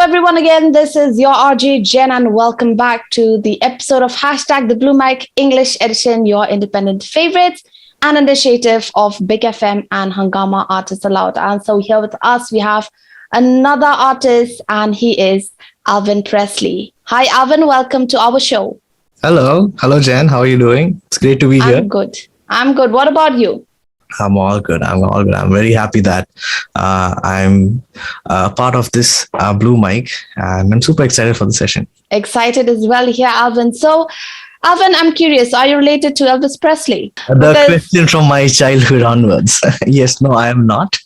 everyone, again, this is your RJ Jen, and welcome back to the episode of Hashtag the Blue Mic English Edition, your independent favorites, an initiative of Big FM and Hungama Artists Aloud. And so here with us, we have another artist, and he is Alvin Presley. Hi, Alvin. Welcome to our show. Hello. Hello, Jen. How are you doing? It's great to be here. I'm good. What about you? I'm all good. I'm very happy that I'm part of this Blue Mic, and I'm super excited for the session. Excited as well here, Alvin. So, Alvin, I'm curious, are you related to Elvis Presley? Question from my childhood onwards. Yes, no, I am not.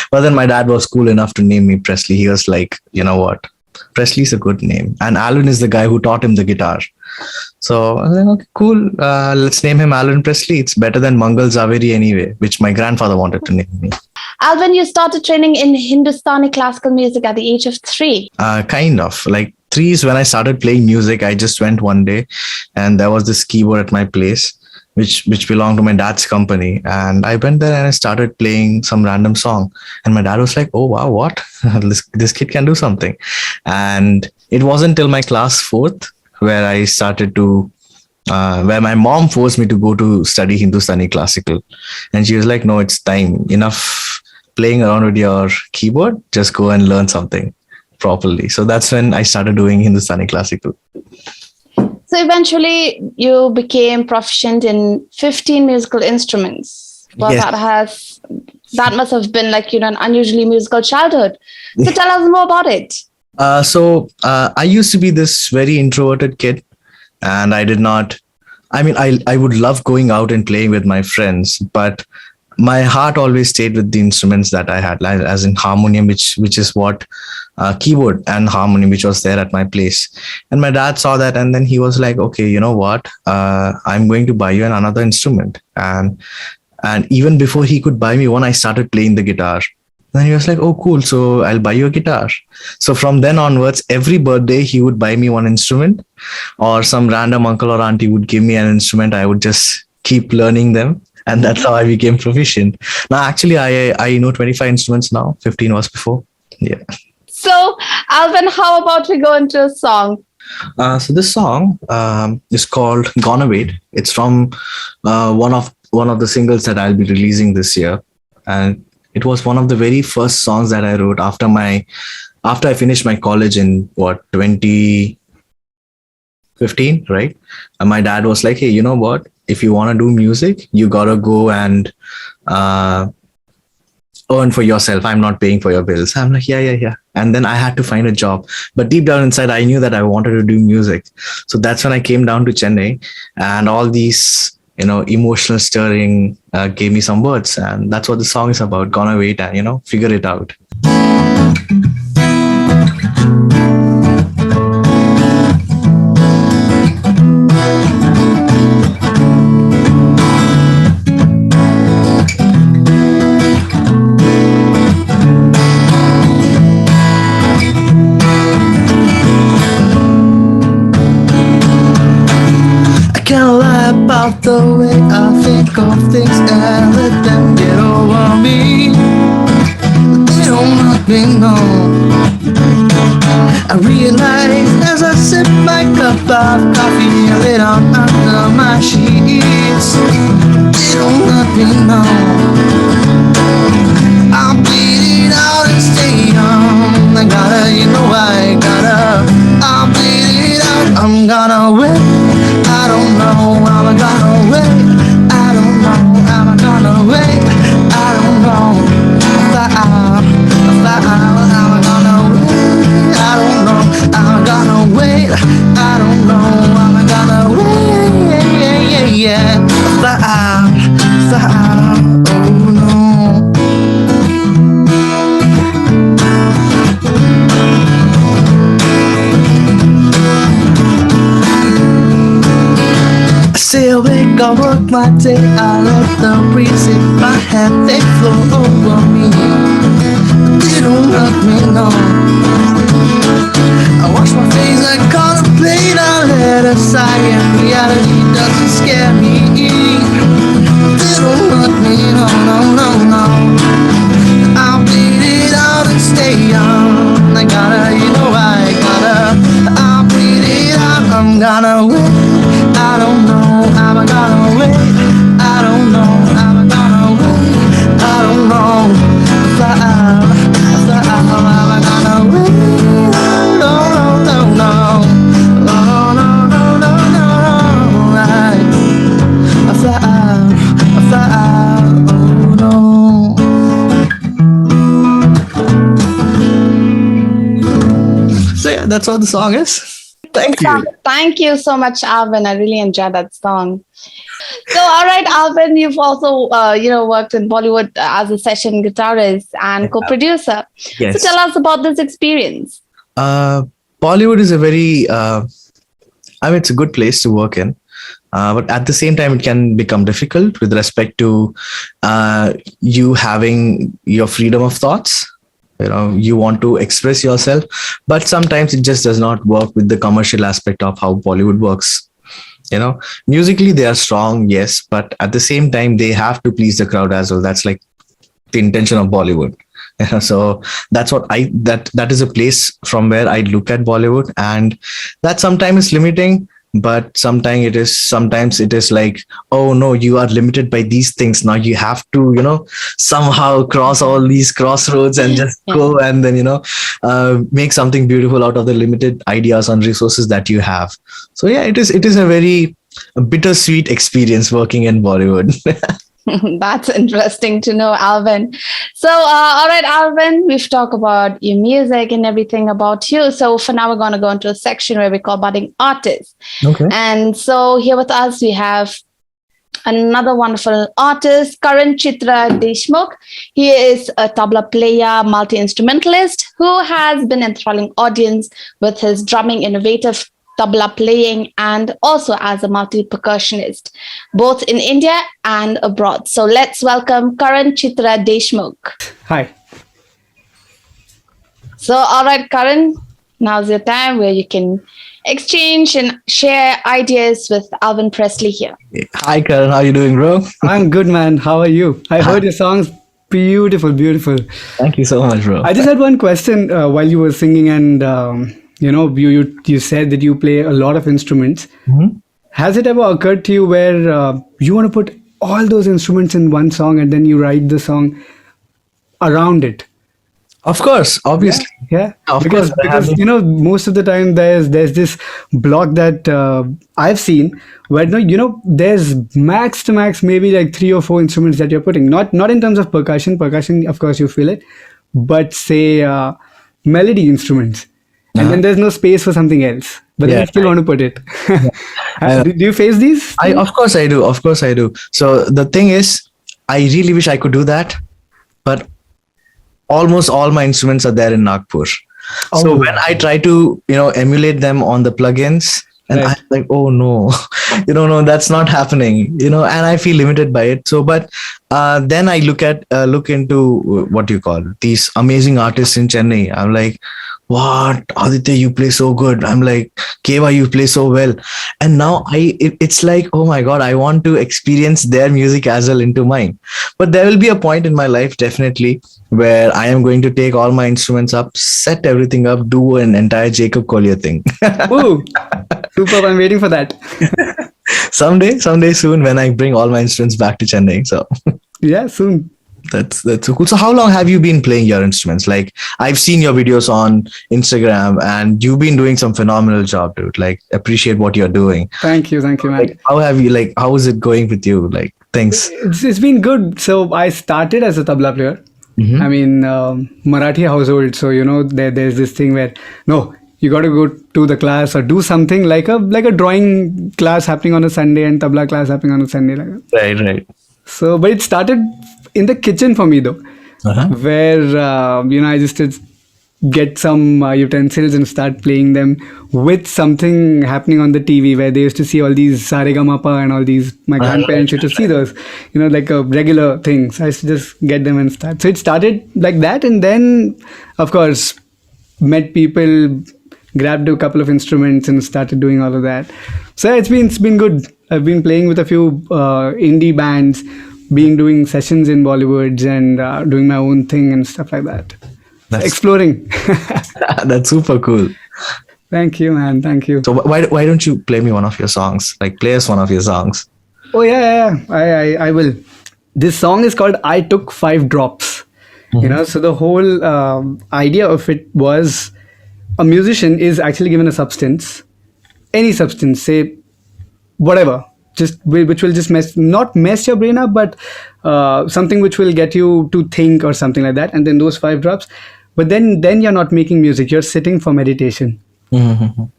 But then my dad was cool enough to name me Presley. He was like, you know what? Presley's a good name. And Alvin is the guy who taught him the guitar. So I was like, okay, cool. Let's name him Alvin Presley. It's better than Mangal Zaveri anyway, which my grandfather wanted to name me. Alvin, you started training in Hindustani classical music at the age of 3. Kind of. Like 3 is when I started playing music. I just went one day and there was this keyboard at my place, which belonged to my dad's company. And I went there and I started playing some random song. And my dad was like, oh, wow, what? this kid can do something. And it wasn't till my class 4th where I started to, where my mom forced me to go to study Hindustani classical. And she was like, no, it's time. Enough playing around with your keyboard. Just go and learn something properly. So that's when I started doing Hindustani classical. So eventually you became proficient in 15 musical instruments. Well, yes. That must have been like, an unusually musical childhood. So tell us more about it. I used to be this very introverted kid, and I would love going out and playing with my friends, but my heart always stayed with the instruments that I had, as in harmonium, which is what keyboard and harmonium, which was there at my place. And my dad saw that, and then he was like, okay, you know what? I'm going to buy you another instrument. And even before he could buy me one, I started playing the guitar. Then he was like, oh, cool. So I'll buy you a guitar. So from then onwards, every birthday, he would buy me one instrument, or some random uncle or auntie would give me an instrument. I would just keep learning them. And that's how I became proficient. Now, actually, I know 25 instruments now. 15 was before. Yeah. So, Alvin, how about we go into a song? So this song is called Gonna Wait. It's from one of the singles that I'll be releasing this year. And it was one of the very first songs that I wrote after I finished my college in 2015, right? And my dad was like, hey, you know what? If you want to do music, you gotta go and earn for yourself. I'm not paying for your bills. I'm like, yeah. And then I had to find a job. But deep down inside, I knew that I wanted to do music. So that's when I came down to Chennai, and all these emotional stirring gave me some words, and that's what the song is about. Gonna wait and figure it out. About the way I think of things and let them get over me. They don't let me know. I realize as I sip my cup of coffee and lay down under my sheets. They don't let me know. I'll bleed it out and stay young. I gotta, I'll bleed it out. I'm gonna wait. I don't know, I'm gonna wait. I don't know, I'm gonna wait. I don't know if I'm gonna wait. I don't know, I'm gonna wait. I don't know, I'm gonna wait. Yeah. Oh no. Stay awake, I work my day. I let the breeze hit my head, they flow over me. They don't let me know. I wash my face, I contemplate, I let a sigh, and reality doesn't scare me. They don't let me know, no. I'll beat it out and stay young. I gotta, Yeah, that's what the song is. Thank you. Thank you so much, Alvin. I really enjoyed that song. So, all right, Alvin, you've also, worked in Bollywood as a session guitarist and co-producer. So, Yes. tell us about this experience. Uh, Bollywood is a very, it's a good place to work in. But at the same time, it can become difficult with respect to you having your freedom of thoughts. You want to express yourself, but sometimes it just does not work with the commercial aspect of how Bollywood works. Musically they are strong, yes, but at the same time they have to please the crowd as well. That's like the intention of Bollywood. So that's what that is a place from where I look at Bollywood, and that sometimes is limiting, but sometimes it is like, oh no, you are limited by these things. Now you have to somehow cross all these crossroads and just go and then make something beautiful out of the limited ideas and resources that you have. So yeah, it is a very bittersweet experience working in Bollywood. That's interesting to know, Alvin. So, all right, Alvin, we've talked about your music and everything about you. So, for now, we're going to go into a section where we call budding artists. Okay. And so, here with us, we have another wonderful artist, Karan Chitra Deshmukh. He is a tabla player, multi-instrumentalist who has been enthralling audience with his drumming, innovative tabla playing, and also as a multi-percussionist, both in India and abroad. So let's welcome Karan Chitra Deshmukh. Hi. So, all right, Karan, now's your time where you can exchange and share ideas with Alvin Presley here. Hi, Karan. How are you doing, bro? I'm good, man. How are you? I heard your songs. Beautiful, beautiful. Thank you so much, bro. I just had one question while you were singing, and you said that you play a lot of instruments. Mm-hmm. Has it ever occurred to you where you want to put all those instruments in one song and then you write the song around it? Of course, obviously. Yeah. Of because course, most of the time there's this block that I've seen where there's max to max maybe like 3 or 4 instruments that you're putting. Not in terms of percussion. Percussion, of course, you feel it, but say melody instruments. And then there's no space for something else, but then you still want to put it. Do you face these? Of course I do. Of course I do. So the thing is, I really wish I could do that, but almost all my instruments are there in Nagpur. So when I try to, emulate them on the plugins, and Right. I'm like, oh no, no, that's not happening, and I feel limited by it. So, but then I look into what you call these amazing artists in Chennai. I'm like, what, Aditya, you play so good. I'm like, Keva, you play so well. And now it's like, oh my God, I want to experience their music as well into mine. But there will be a point in my life, definitely, where I am going to take all my instruments up, set everything up, do an entire Jacob Collier thing. Ooh, super! I'm waiting for that. someday soon, when I bring all my instruments back to Chennai. So Yeah, soon. that's so cool. So how long have you been playing your instruments? Like, I've seen your videos on Instagram, and you've been doing some phenomenal job, dude. Like, appreciate what you're doing. Thank you, man. Like, how is it going with you? Like, thanks. It's been good. So I started as a tabla player. Mhm. I mean, Marathi household. So there's this thing where no, you got to go to the class or do something like a drawing class happening on a Sunday and tabla class happening on a Sunday. Right. So, but it started in the kitchen for me though, where I just did get some utensils and start playing them with something happening on the TV, where they used to see all these Saregamapa and all these. My grandparents used to see those, like regular things. I used to just get them and start. So it started like that, and then, of course, met people, grabbed a couple of instruments, and started doing all of that. So it's been good. I've been playing with a few indie bands, doing sessions in Bollywoods, and doing my own thing and stuff like that. Exploring. That's super cool. Thank you, man. Thank you. So why don't you play me one of your songs? Like, play us one of your songs. Oh yeah. I will. This song is called "I Took 5 Drops." So the whole idea of it was, a musician is actually given a substance, any substance, say whatever, just which will just not mess your brain up, but something which will get you to think or something like that. And then those 5 drops. But then you're not making music. You're sitting for meditation. Mhm.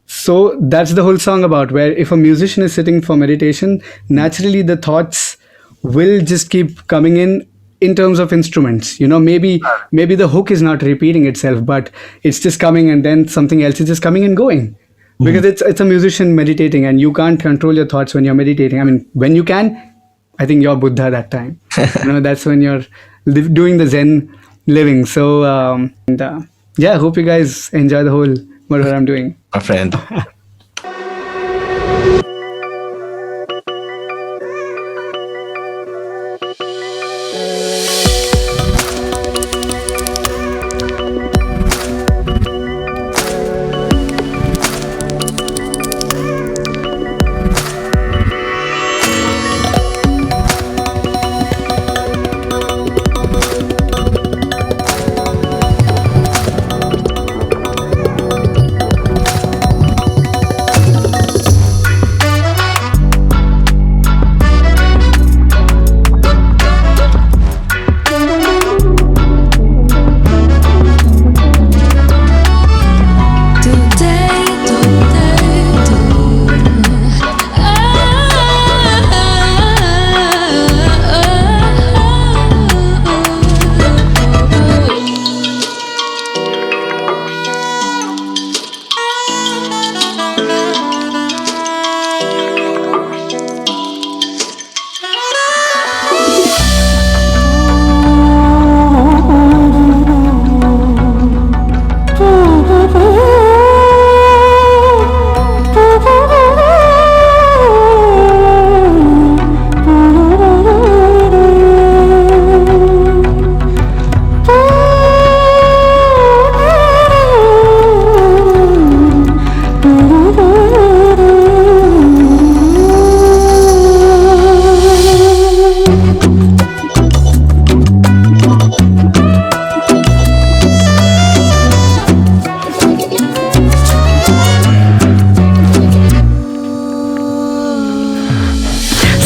So that's the whole song about, where if a musician is sitting for meditation, naturally the thoughts will just keep coming in terms of instruments. Maybe the hook is not repeating itself, but it's just coming, and then something else is just coming and going. Because it's a musician meditating, and you can't control your thoughts when you're meditating. I mean, when you can, I think you're Buddha that time. That's when you're doing the Zen living. So yeah, hope you guys enjoy the whole whatever I'm doing. My friend.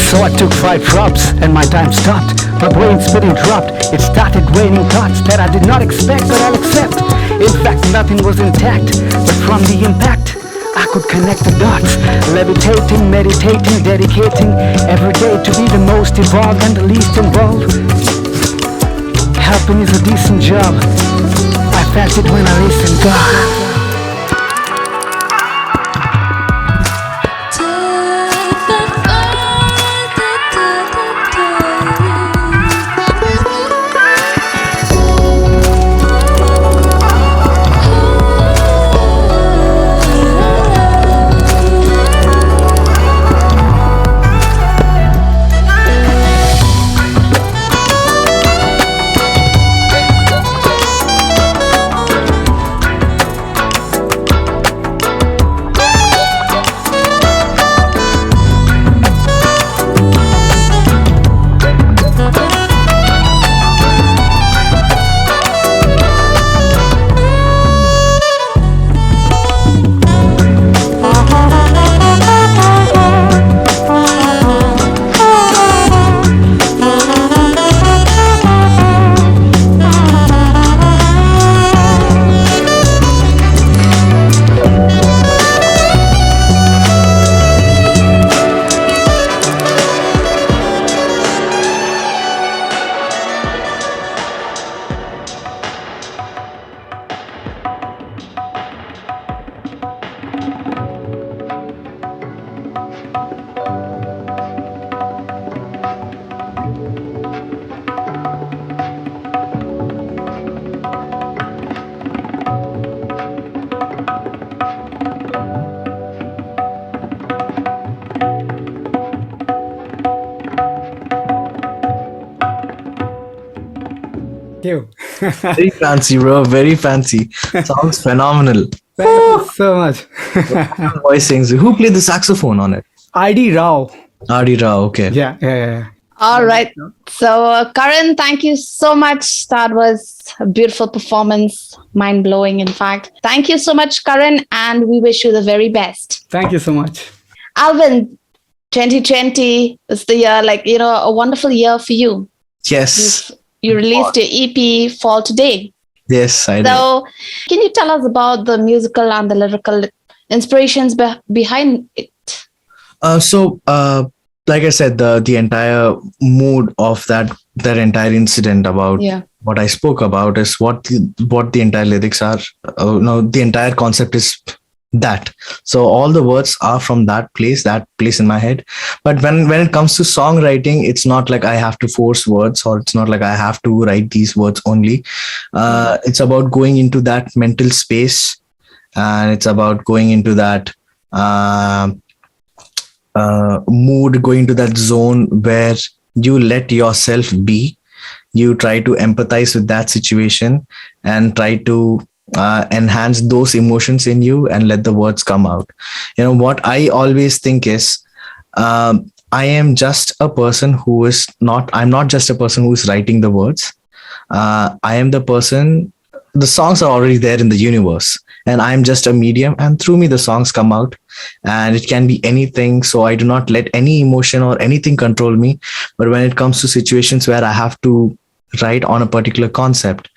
So I took 5 drops and my time stopped. My brain spinning dropped. It started raining thoughts that I did not expect, but I'll accept. In fact, nothing was intact, but from the impact I could connect the dots. Levitating, meditating, dedicating every day to be the most evolved and the least involved. Helping is a decent job. I felt it when I listened, God. You. Very fancy, bro. Very fancy. Sounds phenomenal. Thank you so much. Voice sings. Who played the saxophone on it? ID Rao. R.D. Rao. Okay. Yeah. All right. So, Karan, thank you so much. That was a beautiful performance, mind blowing, in fact. Thank you so much, Karan, and we wish you the very best. Thank you so much. Alvin, 2020 was the year, a wonderful year for you. Yes. You released your EP Fall Today. Yes, I did. So, can you tell us about the musical and the lyrical inspirations behind it? Like I said, the entire mood of that entire incident about Yeah. what I spoke about is what the entire lyrics are. No, the entire concept is that. So all the words are from that place in my head. But when it comes to songwriting, it's not like I have to force words, or it's not like I have to write these words only. It's about going into that mental space, and it's about going into that. Mood, going to that zone where you let yourself be. You try to empathize with that situation and try to enhance those emotions in you and let the words come out. What I always think is, I am just a person who is not, I'm not just a person who is writing the words. I am the person, the songs are already there in the universe, and I'm just a medium, and through me the songs come out, and it can be anything. So I do not let any emotion or anything control me. But when it comes to situations where I have to write on a particular concept,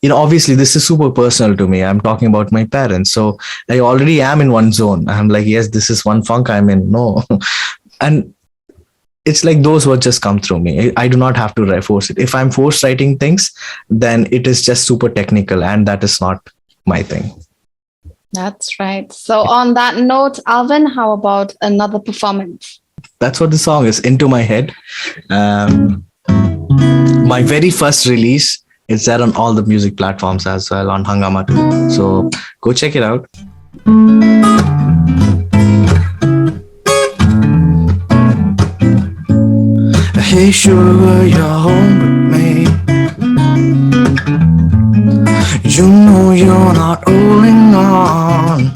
obviously this is super personal to me. I'm talking about my parents, so I already am in one zone. I'm like, yes, this is one funk I'm in. No. And it's like those words just come through me. I do not have to force it. If I'm forced writing things, then it is just super technical, and that is not my thing. That's right. So, on that note, Alvin, how about another performance? That's what the song is, Into My Head. My very first release, it's there on all the music platforms as well, on Hangama too. So go check it out. Hey sugar, you're home with me. You know you're not holding on.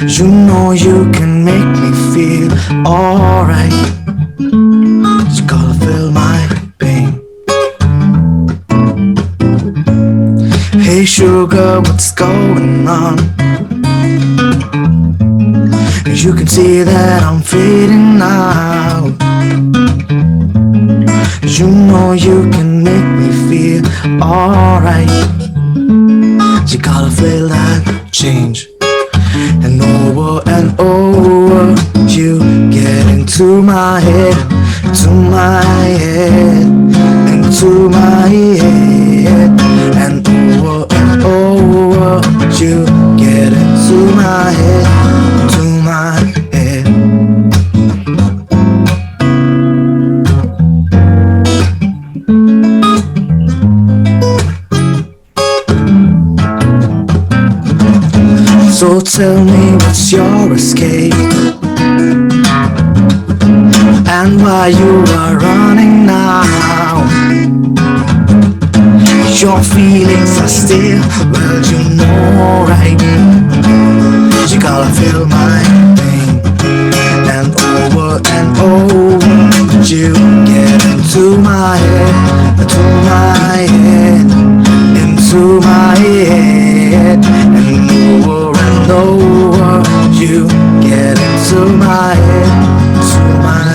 You know you can make me feel alright. You gotta feel my pain. Hey sugar, what's going on? You can see that I'm fading out. You know you can make me feel alright. You gotta feel that change. And over, you get into my head, to my head, into my head. And over, you get into my head, to my head. So tell me, what's your escape, and why you are running now? Your feelings are still, well, you know, right? You gotta feel my pain. And over, you get into my head, into my head. And over, you get into my head, to my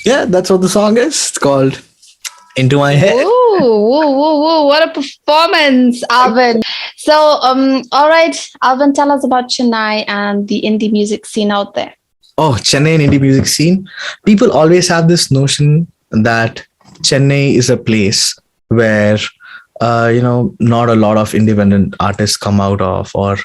yeah, that's what the song is. It's called Into My Head. Ooh, woo, woo, woo. What a performance, Alvin. So, all right, Alvin, tell us about Chennai and the indie music scene out there. Oh, Chennai and indie music scene. People always have this notion that Chennai is a place where, not a lot of independent artists come out of, or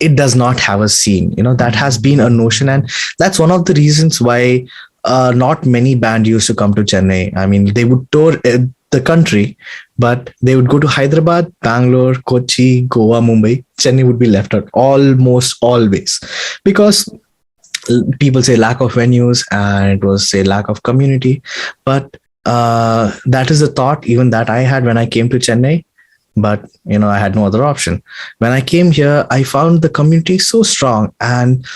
it does not have a scene. That has been a notion, and that's one of the reasons why not many band used to come to Chennai. I mean, they would tour the country, but they would go to Hyderabad, Bangalore, Kochi, Goa, Mumbai. Chennai would be left out almost always, because people say lack of venues, and it was a lack of community. But that is the thought even that I had when I came to Chennai. But I had no other option. When I came here, I found the community so strong, and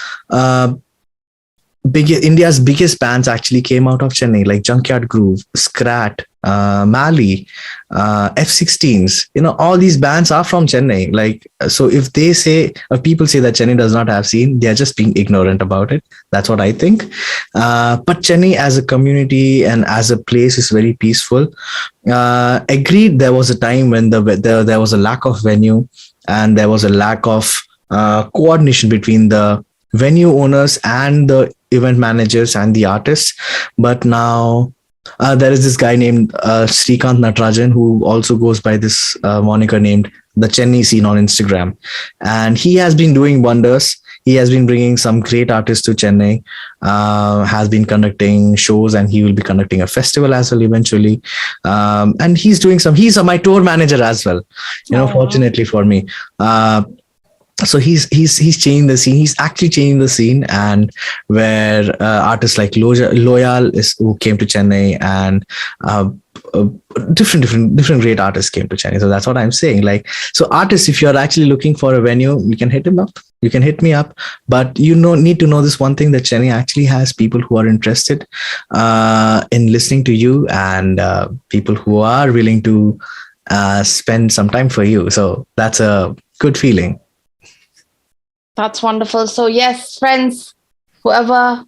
India's biggest bands actually came out of Chennai, like Junkyard Groove, Scrat, Mali, F16s. All these bands are from Chennai. Like, so if people say that Chennai does not have scene, they are just being ignorant about it. That's what I think. But Chennai as a community and as a place is very peaceful. Agreed, there was a time when there was a lack of venue, and there was a lack of coordination between the venue owners and the event managers and the artists. But now there is this guy named Srikanth Natarajan, who also goes by this moniker named the Chennai Scene on Instagram, and he has been doing wonders. He has been bringing some great artists to Chennai, has been conducting shows, and he will be conducting a festival as well eventually. And he's my tour manager as well, fortunately for me. So he's changing the scene. He's actually changing the scene, and where artists like Loyal who came to Chennai, and different great artists came to Chennai. So that's what I'm saying. Like, so artists, if you're actually looking for a venue, you can hit him up. You can hit me up, but need to know this one thing, that Chennai actually has people who are interested in listening to you, and people who are willing to spend some time for you. So that's a good feeling. That's wonderful. So yes, friends, whoever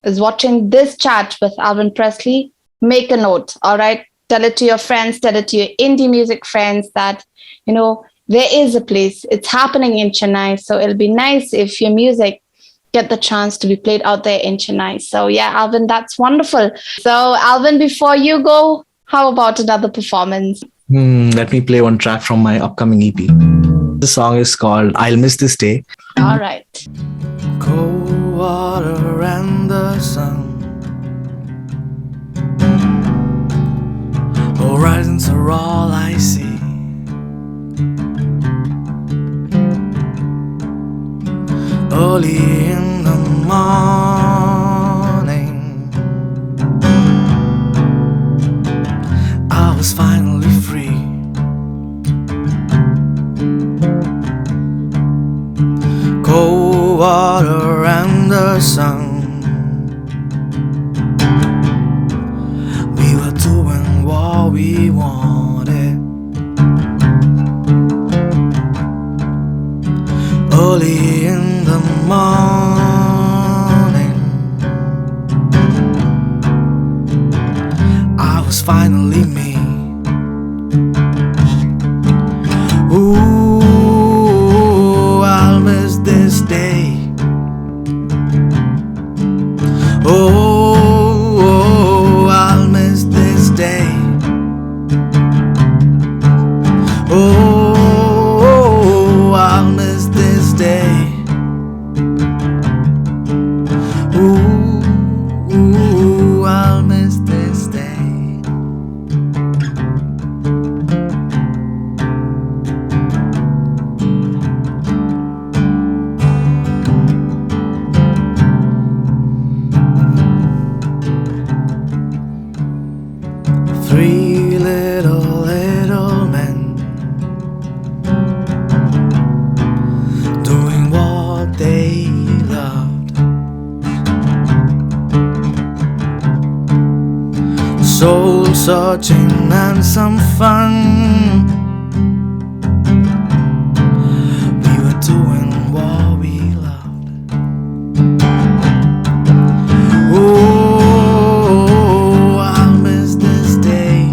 is watching this chat with Alvin Presley, make a note. All right. Tell it to your friends, tell it to your indie music friends that, there is a place. It's happening in Chennai. So it'll be nice if your music get the chance to be played out there in Chennai. So yeah, Alvin, that's wonderful. So Alvin, before you go, how about another performance? Let me play one track from my upcoming EP. The song is called I'll Miss This Day. All right. Cold water and the sun, horizons are all I see. Early in the morning, I was finally free. Cold water and the sun, we were doing what we wanted. Early in the morning, I was finally me. Ooh, I'll miss this day. Oh, I'll miss this day. Oh, I'll miss this day. Ooh, I'll miss this day. Three little men doing what they loved, soul searching and some fun. We were doing what we loved. Oh, I'll miss this day.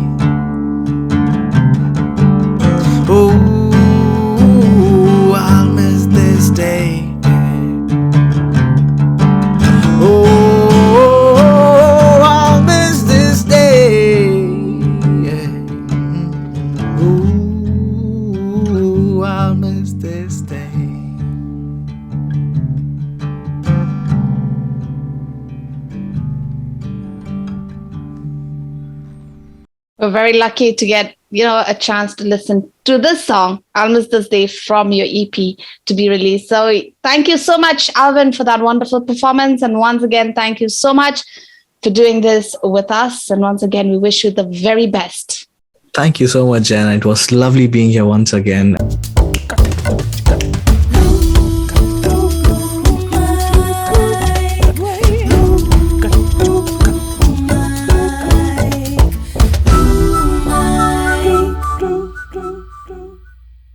We're very lucky to get, a chance to listen to this song, I'll Miss This Day, from your EP to be released. So thank you so much, Alvin, for that wonderful performance. And once again, thank you so much for doing this with us. And once again, we wish you the very best. Thank you so much, Jen. It was lovely being here once again.